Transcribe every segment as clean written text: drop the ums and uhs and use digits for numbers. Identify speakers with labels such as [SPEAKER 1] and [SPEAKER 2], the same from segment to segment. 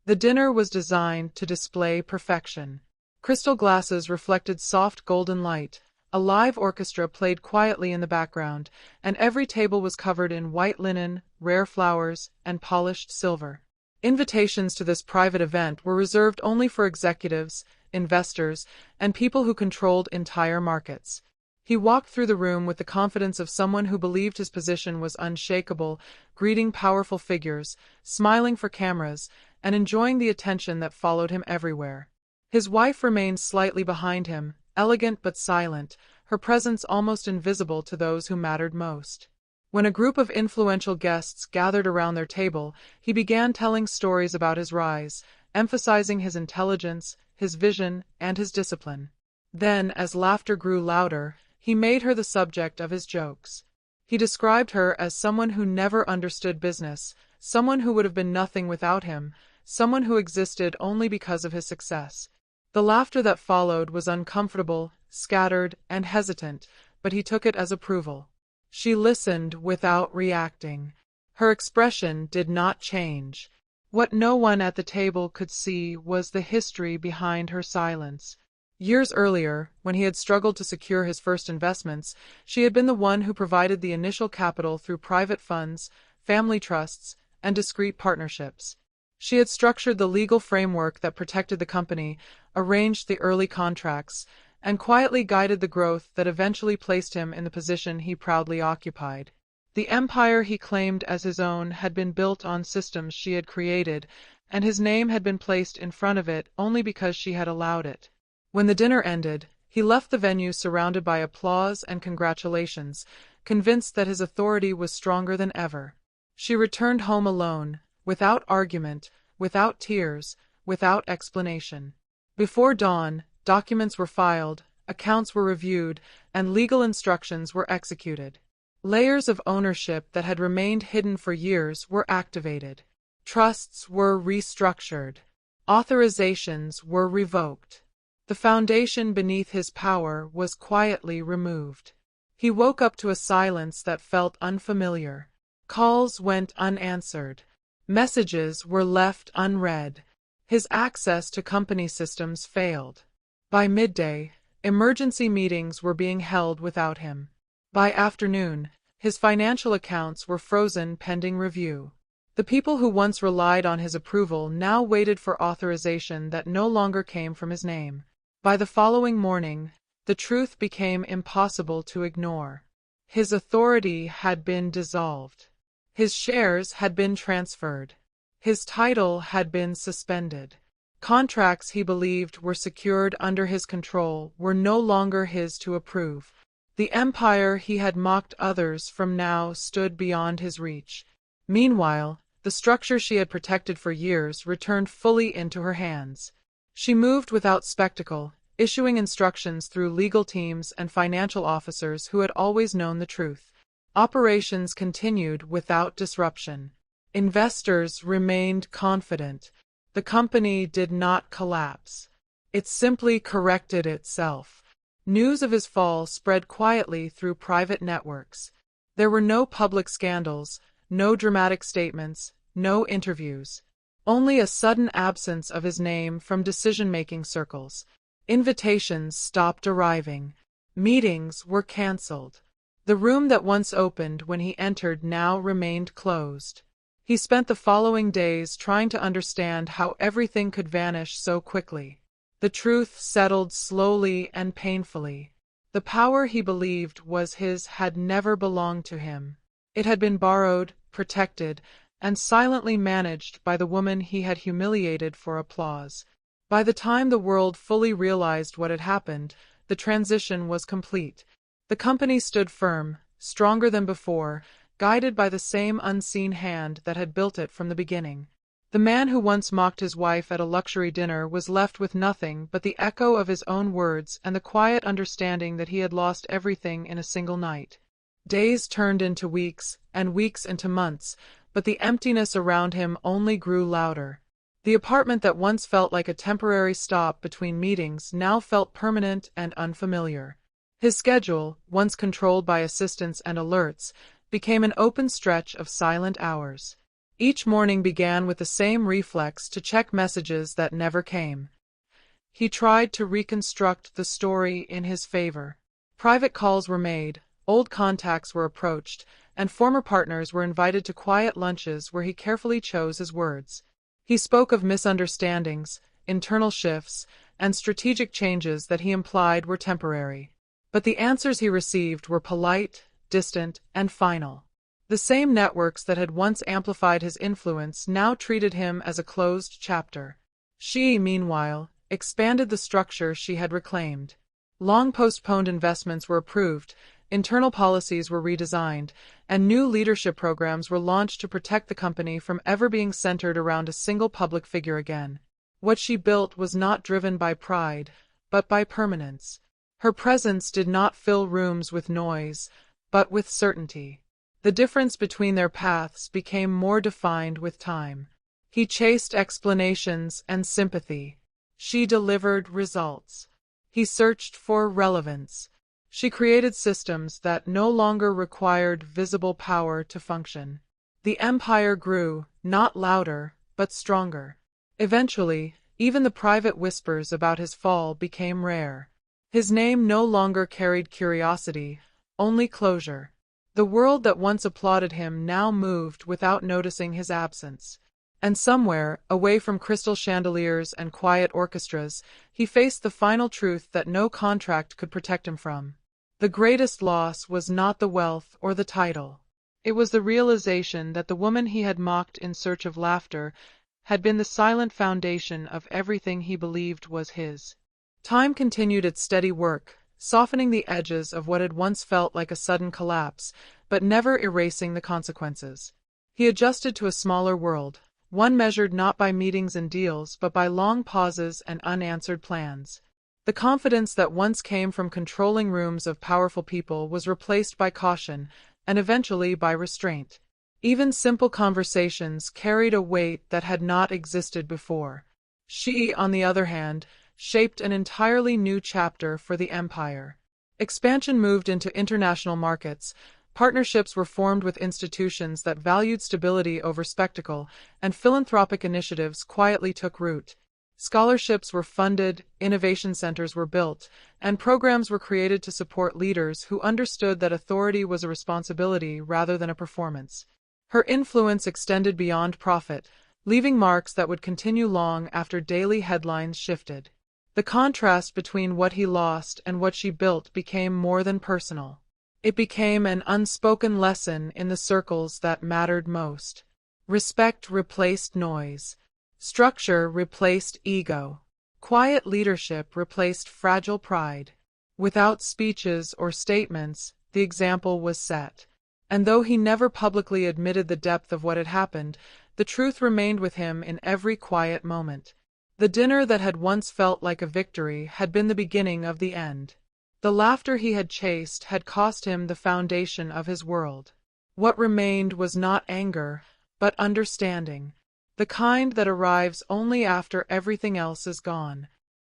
[SPEAKER 1] The dinner was designed to display perfection. Crystal glasses reflected soft golden light, a live orchestra played quietly in the background, and every table was covered in white linen, rare flowers, and polished silver. Invitations to this private event were reserved only for executives, investors, and people who controlled entire markets. He walked through the room with the confidence of someone who believed his position was unshakable, greeting powerful figures, smiling for cameras, and enjoying the attention that followed him everywhere. His wife remained slightly behind him, elegant but silent, her presence almost invisible to those who mattered most. When a group of influential guests gathered around their table, he began telling stories about his rise, emphasizing his intelligence, his vision, and his discipline. Then, as laughter grew louder, he made her the subject of his jokes. He described her as someone who never understood business, someone who would have been nothing without him, someone who existed only because of his success. The laughter that followed was uncomfortable, scattered, and hesitant, but he took it as approval. She listened without reacting. Her expression did not change. What no one at the table could see was the history behind her silence. Years earlier, when he had struggled to secure his first investments, she had been the one who provided the initial capital through private funds, family trusts, and discreet partnerships. She had structured the legal framework that protected the company, arranged the early contracts, and quietly guided the growth that eventually placed him in the position he proudly occupied. The empire he claimed as his own had been built on systems she had created, and his name had been placed in front of it only because she had allowed it. When the dinner ended, he left the venue surrounded by applause and congratulations, convinced that his authority was stronger than ever. She returned home alone, without argument, without tears, without explanation. Before dawn, documents were filed, accounts were reviewed, and legal instructions were executed. Layers of ownership that had remained hidden for years were activated. Trusts were restructured. Authorizations were revoked. The foundation beneath his power was quietly removed. He woke up to a silence that felt unfamiliar. Calls went unanswered. Messages were left unread. His access to company systems failed. By midday, emergency meetings were being held without him. By afternoon, his financial accounts were frozen pending review. The people who once relied on his approval now waited for authorization that no longer came from his name. By the following morning, the truth became impossible to ignore. His authority had been dissolved. His shares had been transferred. His title had been suspended. Contracts he believed were secured under his control were no longer his to approve. The empire he had mocked others from now stood beyond his reach. Meanwhile, the structure she had protected for years returned fully into her hands. She moved without spectacle, issuing instructions through legal teams and financial officers who had always known the truth. Operations continued without disruption. Investors remained confident. The company did not collapse. It simply corrected itself. News of his fall spread quietly through private networks. There were no public scandals, no dramatic statements, no interviews. Only a sudden absence of his name from decision-making circles. Invitations stopped arriving. Meetings were cancelled. The room that once opened when he entered now remained closed. He spent the following days trying to understand how everything could vanish so quickly. The truth settled slowly and painfully. The power he believed was his had never belonged to him. It had been borrowed, protected, and silently managed by the woman he had humiliated for applause. By the time the world fully realized what had happened, the transition was complete. The company stood firm, stronger than before, guided by the same unseen hand that had built it from the beginning. The man who once mocked his wife at a luxury dinner was left with nothing but the echo of his own words and the quiet understanding that he had lost everything in a single night. Days turned into weeks, and weeks into months, but the emptiness around him only grew louder. The apartment that once felt like a temporary stop between meetings now felt permanent and unfamiliar. His schedule, once controlled by assistants and alerts, became an open stretch of silent hours. Each morning began with the same reflex to check messages that never came. He tried to reconstruct the story in his favor. Private calls were made, old contacts were approached, and former partners were invited to quiet lunches where he carefully chose his words. He spoke of misunderstandings, internal shifts, and strategic changes that he implied were temporary. But the answers he received were polite, distant, and final. The same networks that had once amplified his influence now treated him as a closed chapter. She, meanwhile, expanded the structure she had reclaimed. Long postponed investments were approved, internal policies were redesigned, and new leadership programs were launched to protect the company from ever being centered around a single public figure again. What she built was not driven by pride, but by permanence. Her presence did not fill rooms with noise, but with certainty. The difference between their paths became more defined with time. He chased explanations and sympathy. She delivered results. He searched for relevance. She created systems that no longer required visible power to function. The empire grew, not louder, but stronger. Eventually, even the private whispers about his fall became rare. His name no longer carried curiosity, only closure. The world that once applauded him now moved without noticing his absence. And somewhere, away from crystal chandeliers and quiet orchestras, he faced the final truth that no contract could protect him from. The greatest loss was not the wealth or the title. It was the realization that the woman he had mocked in search of laughter had been the silent foundation of everything he believed was his. Time continued its steady work, softening the edges of what had once felt like a sudden collapse, but never erasing the consequences. He adjusted to a smaller world, one measured not by meetings and deals but by long pauses and unanswered plans. The confidence that once came from controlling rooms of powerful people was replaced by caution, and eventually by restraint. Even simple conversations carried a weight that had not existed before. She, on the other hand, shaped an entirely new chapter for the empire. Expansion moved into international markets, partnerships were formed with institutions that valued stability over spectacle, and philanthropic initiatives quietly took root. Scholarships were funded, innovation centers were built, and programs were created to support leaders who understood that authority was a responsibility rather than a performance. Her influence extended beyond profit, leaving marks that would continue long after daily headlines shifted. The contrast between what he lost and what she built became more than personal. It became an unspoken lesson in the circles that mattered most. Respect replaced noise. Structure replaced ego. Quiet leadership replaced fragile pride. Without speeches or statements, the example was set. And though he never publicly admitted the depth of what had happened, the truth remained with him in every quiet moment. The dinner that had once felt like a victory had been the beginning of the end. The laughter he had chased had cost him the foundation of his world. What remained was not anger, but understanding. The kind that arrives only after everything else is gone.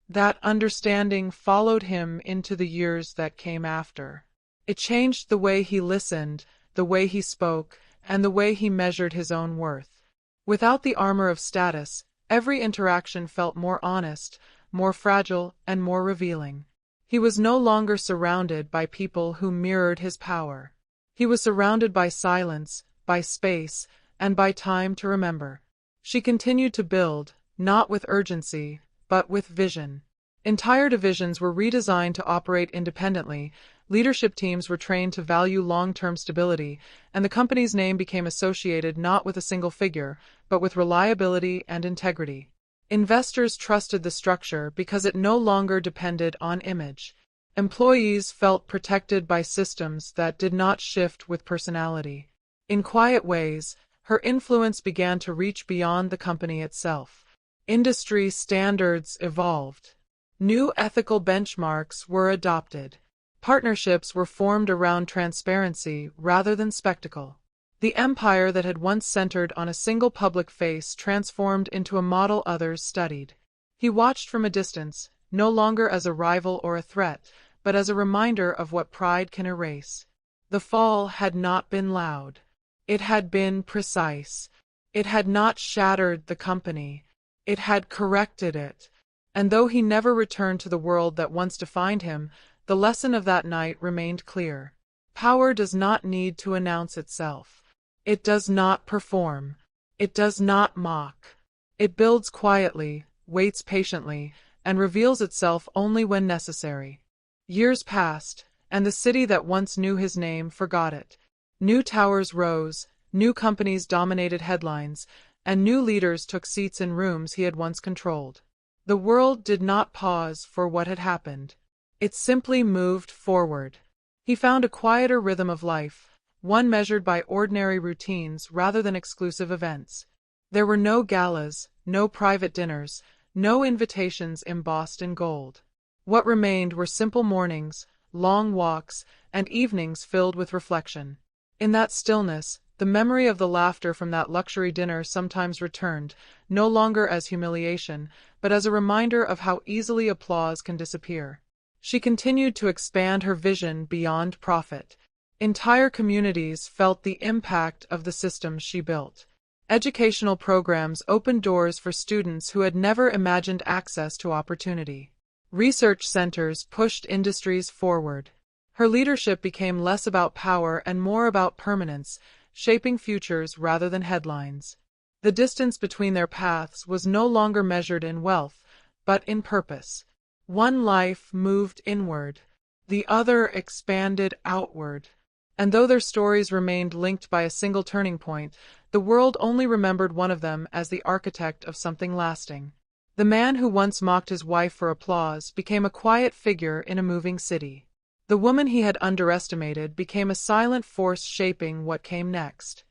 [SPEAKER 1] That understanding followed him into the years that came after. It changed the way he listened, the way he spoke, and the way he measured his own worth. Without the armor of status, every interaction felt more honest, more fragile, and more revealing. He was no longer surrounded by people who mirrored his power. He was surrounded by silence, by space, and by time to remember. She continued to build, not with urgency, but with vision. Entire divisions were redesigned to operate independently, leadership teams were trained to value long-term stability, and the company's name became associated not with a single figure, but with reliability and integrity. Investors trusted the structure because it no longer depended on image. Employees felt protected by systems that did not shift with personality. In quiet ways, her influence began to reach beyond the company itself. Industry standards evolved. New ethical benchmarks were adopted. Partnerships were formed around transparency rather than spectacle. The empire that had once centered on a single public face transformed into a model others studied. He watched from a distance, no longer as a rival or a threat, but as a reminder of what pride can erase. The fall had not been loud. It had been precise. It had not shattered the company. It had corrected it. And though he never returned to the world that once defined him, the lesson of that night remained clear. Power does not need to announce itself. It does not perform. It does not mock. It builds quietly, waits patiently, and reveals itself only when necessary. Years passed, and the city that once knew his name forgot it. New towers rose, new companies dominated headlines, and new leaders took seats in rooms he had once controlled. The world did not pause for what had happened. It simply moved forward. He found a quieter rhythm of life, one measured by ordinary routines rather than exclusive events. There were no galas, no private dinners, no invitations embossed in gold. What remained were simple mornings, long walks, and evenings filled with reflection. In that stillness, the memory of the laughter from that luxury dinner sometimes returned, no longer as humiliation, but as a reminder of how easily applause can disappear. She continued to expand her vision beyond profit. Entire communities felt the impact of the systems she built. Educational programs opened doors for students who had never imagined access to opportunity. Research centers pushed industries forward. Her leadership became less about power and more about permanence, shaping futures rather than headlines. The distance between their paths was no longer measured in wealth, but in purpose. One life moved inward, the other expanded outward. And though their stories remained linked by a single turning point, the world only remembered one of them as the architect of something lasting. The man who once mocked his wife for applause became a quiet figure in a moving city. The woman he had underestimated became a silent force shaping what came next.